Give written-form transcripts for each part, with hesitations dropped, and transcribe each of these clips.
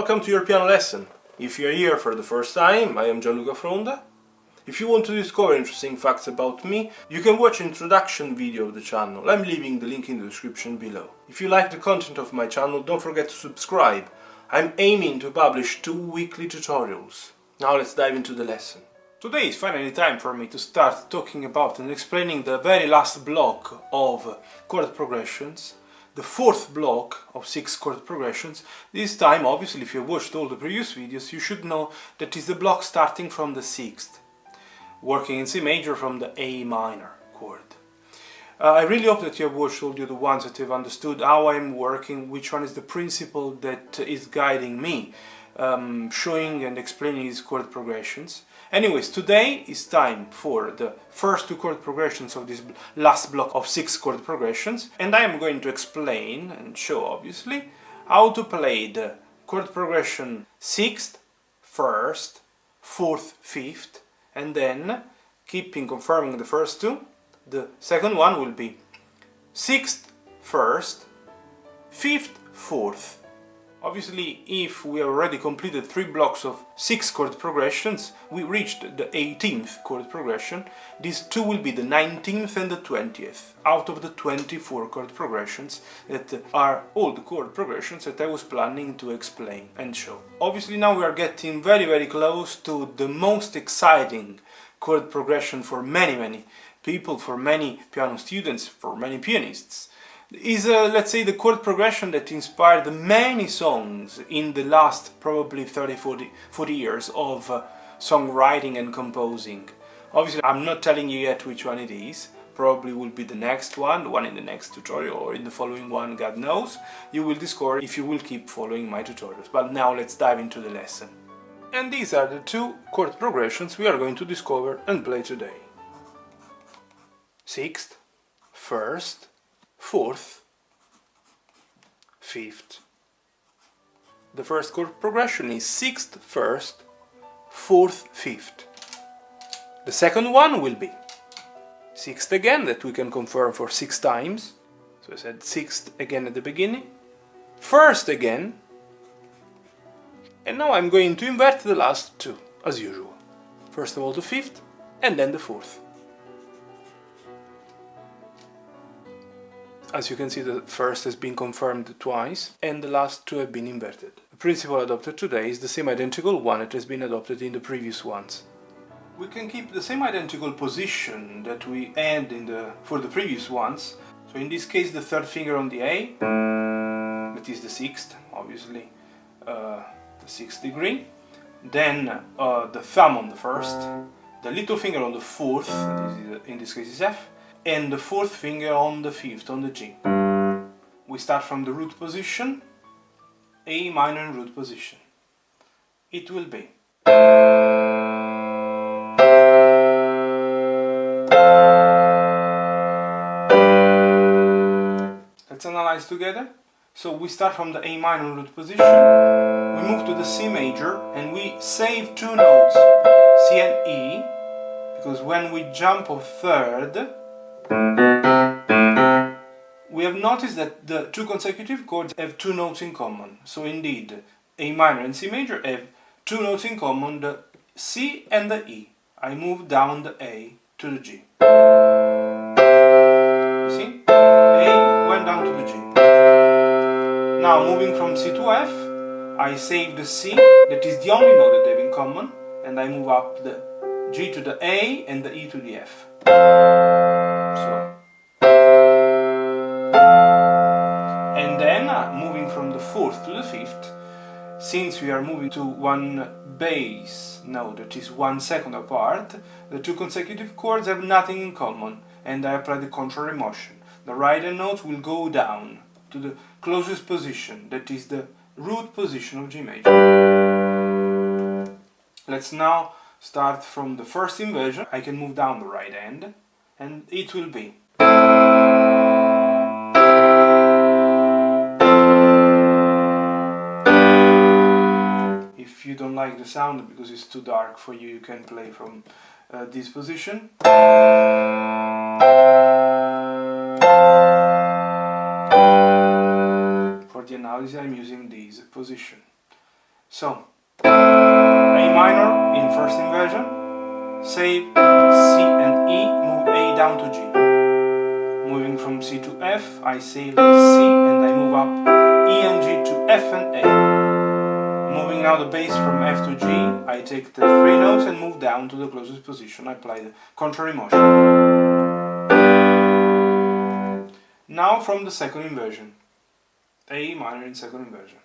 Welcome to your piano lesson. If you're here for the first time, I am Gianluca Fronda. If you want to discover interesting facts about me, you can watch an introduction video of the channel. I'm leaving the link in the description below. If you like the content of my channel, don't forget to subscribe. I'm aiming to publish 2 weekly tutorials. Now let's dive into the lesson. Today is finally time for me to start talking about and explaining the very last block of chord progressions. The fourth block of 6 chord progressions. This time, obviously, if you've watched all the previous videos, you should know that is the block starting from the 6th, working in C major from the A minor chord. I really hope that you have watched all the other ones, that you've understood how I'm working, which one is the principle that is guiding me, showing and explaining these chord progressions. Anyways, today is time for the first 2 chord progressions of this last block of 6 chord progressions, and I am going to explain and show, obviously, how to play the chord progression 6th, 1st, 4th, 5th, and then, confirming the first 2, the second one will be 6th, 1st, 5th, 4th. Obviously, if we already completed 3 blocks of 6 chord progressions, we reached the 18th chord progression. These 2 will be the 19th and the 20th, out of the 24 chord progressions that are all the chord progressions that I was planning to explain and show. Obviously now we are getting very close to the most exciting chord progression for many people, for many piano students, for many pianists. Is, let's say, the chord progression that inspired many songs in the last probably 30-40 years of songwriting and composing. Obviously, I'm not telling you yet which one it is. Probably will be the next one, the one in the next tutorial, or in the following one, God knows. You will discover if you will keep following my tutorials. But now let's dive into the lesson. And these are the 2 chord progressions we are going to discover and play today. 6th, 1st, 4th, 5th. The first chord progression is 6th, 1st, 4th, 5th. The second one will be 6th again, that we can confirm for 6 times. So I said 6th again at the beginning, 1st again, and now I'm going to invert the last 2, as usual. First of all the 5th, and then the 4th. As you can see, the first has been confirmed twice, and the last 2 have been inverted. The principle adopted today is the same identical one that has been adopted in the previous ones. We can keep the same identical position that we had for the previous ones. So in this case, the 3rd finger on the A, that is the 6th, obviously, the 6th degree. Then the thumb on the 1st, the little finger on the 4th, that is, in this case is F, and the 4th finger on the 5th, on the G. We start from the root position, A minor in root position. It will be Let's analyze together. So we start from the A minor in root position, we move to the C major, and we save 2 notes, C and E, because when we jump a 3rd, we have noticed that the 2 consecutive chords have 2 notes in common. So indeed, A minor and C major have 2 notes in common, the C and the E. I move down the A to the G. You see? A went down to the G. Now moving from C to F, I save the C, that is the only note that they have in common, and I move up the G to the A and the E to the F. So. And then, moving from the 4th to the 5th, since we are moving to one bass note that is 1 second apart, the 2 consecutive chords have nothing in common, and I apply the contrary motion. The right hand notes will go down to the closest position, that is the root position of G major. Let's now start from the first inversion. I can move down the right hand, and it will be If you don't like the sound because it's too dark for you, you can play from this position. For the analysis, I'm using this position. So, A minor in first inversion, save C and E, move A down to G. Moving from C to F, I save the C and I move up E and G to F and A. Moving now the bass from F to G, I take the three notes and move down to the closest position. I apply the contrary motion. Now from the second inversion, A minor in second inversion.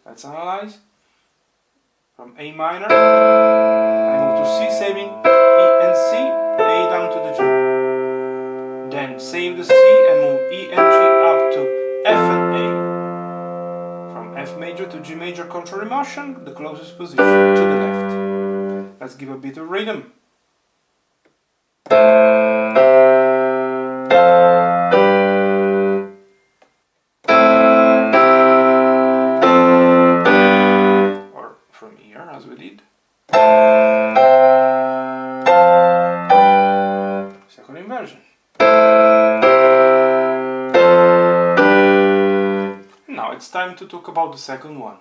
Let's analyze. From A minor, I move to C, saving E and C, A down to the G. Then save the C and move E and G up to F and A. From F major to G major contrary motion, the closest position to the left. Let's give a bit of rhythm. Or from here, as we did. Second inversion. Now it's time to talk about the second one.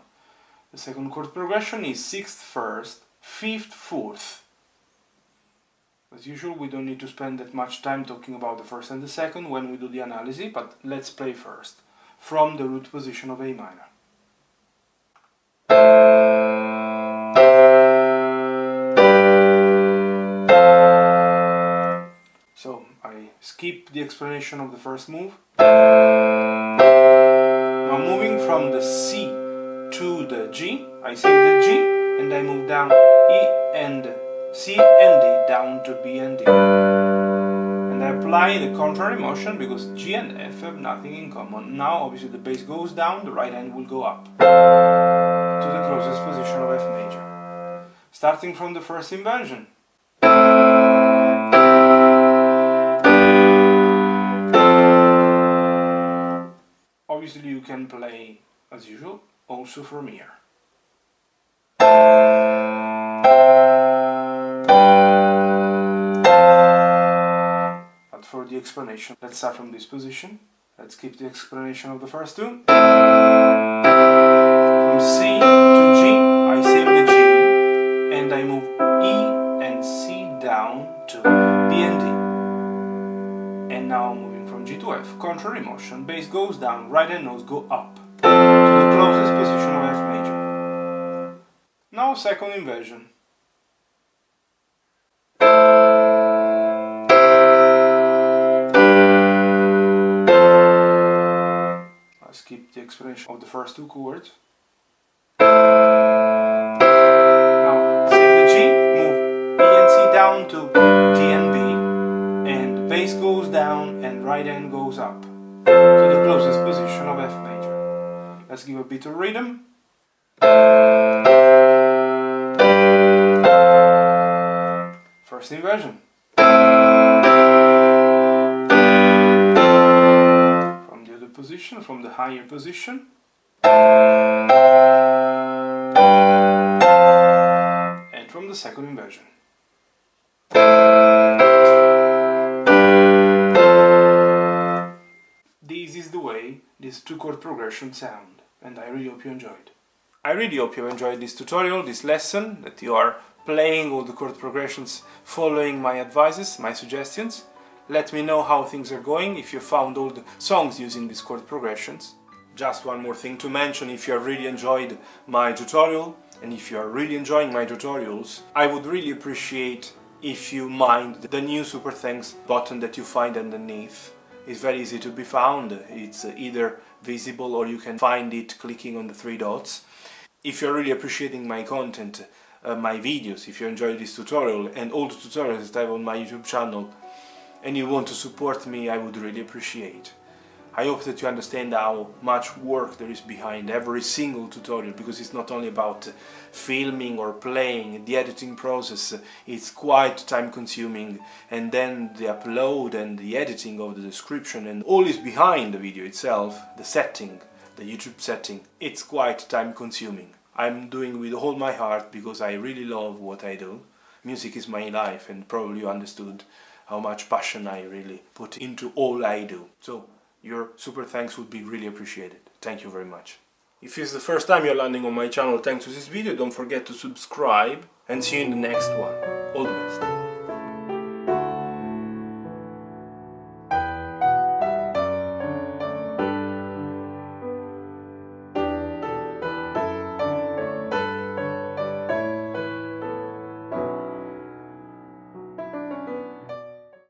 The second chord progression is 6th first, 5th fourth. As usual, we don't need to spend that much time talking about the first and the second when we do the analysis, but let's play first, from the root position of A minor. So, I skip the explanation of the first move. Now moving from the C to the G, I save the G and I move down E and C and D down to B and D. And I apply the contrary motion because G and F have nothing in common. Now obviously the bass goes down, the right hand will go up to the closest position of F major. Starting from the first inversion. Obviously you can play, as usual, also from here. But for the explanation, let's start from this position. Let's keep the explanation of the first two. From C to G, I save the G, and I move E and C down to B and D. And now moving from G to F, contrary motion, bass goes down, right hand notes go up to the closest position of F major. Now second inversion. I skip the explanation of the first two chords. Now save the G, move E and C down to D and B, and the bass goes down and right hand goes up to the closest position of F major. Let's give a bit of rhythm. First inversion. From the other position, from the higher position. And from the second inversion. This is the way these two chord progressions sound, and I really hope you enjoyed. I really hope you enjoyed this tutorial, this lesson, that you are playing all the chord progressions following my advices, my suggestions. Let me know how things are going, if you found all the songs using these chord progressions. Just one more thing to mention, if you have really enjoyed my tutorial, and if you are really enjoying my tutorials, I would really appreciate if you mind the new super thanks button that you find underneath. It's very easy to be found, it's either visible or you can find it clicking on the three dots. If you're really appreciating my content, my videos, if you enjoy this tutorial and all the tutorials that I have on my YouTube channel and you want to support me, I would really appreciate. I hope that you understand how much work there is behind every single tutorial, because it's not only about filming or playing, the editing process, it's quite time consuming, and then the upload and the editing of the description and all is behind the video itself, the setting, the YouTube setting, it's quite time consuming. I'm doing with all my heart because I really love what I do. Music is my life, and probably you understood how much passion I really put into all I do. So your super thanks would be really appreciated. Thank you very much. If it's the first time you're landing on my channel thanks to this video, don't forget to subscribe and see you in the next one. All the best.